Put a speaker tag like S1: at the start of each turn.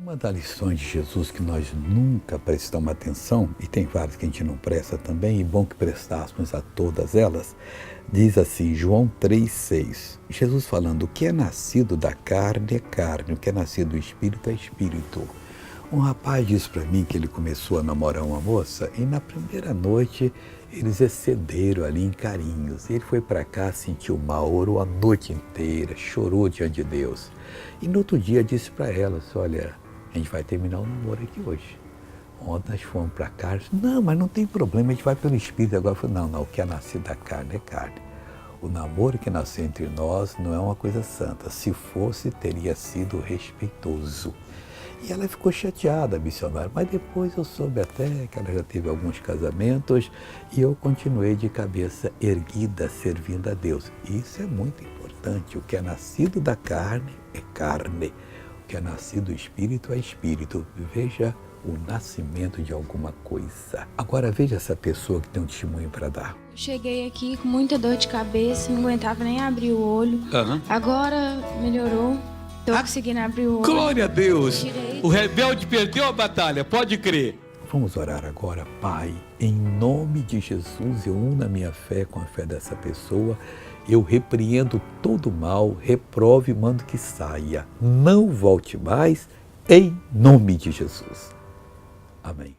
S1: Uma das lições de Jesus que nós nunca prestamos atenção, e tem várias que a gente não presta também, e bom que prestássemos a todas elas, diz assim, João 3,6, Jesus falando, o que é nascido da carne é carne, o que é nascido do espírito é espírito. Um rapaz disse para mim que ele começou a namorar uma moça e na primeira noite eles excederam ali em carinhos. Ele foi para cá, sentiu mal, orou a noite inteira, chorou diante de Deus. E no outro dia disse para ela, olha, a gente vai terminar o namoro aqui hoje. Ontem nós fomos para cá, disse, não, mas não tem problema, a gente vai pelo espírito agora. Eu falei, não, o que é nascido da carne é carne. O namoro que nasceu entre nós não é uma coisa santa. Se fosse, teria sido respeitoso. E ela ficou chateada, missionária, mas depois eu soube até que ela já teve alguns casamentos e eu continuei de cabeça erguida, servindo a Deus. Isso é muito importante. O que é nascido da carne é carne. O que é nascido do espírito é espírito. Veja o nascimento de alguma coisa. Agora veja essa pessoa que tem um testemunho para dar.
S2: Cheguei aqui com muita dor de cabeça, não aguentava nem abrir o olho. Agora melhorou. Estou conseguindo abrir o olho.
S3: Glória a Deus!
S2: Direito.
S3: O rebelde perdeu a batalha, pode crer.
S1: Vamos orar agora, Pai, em nome de Jesus, eu uno a minha fé com a fé dessa pessoa, eu repreendo todo o mal, reprove e mando que saia, não volte mais, em nome de Jesus. Amém.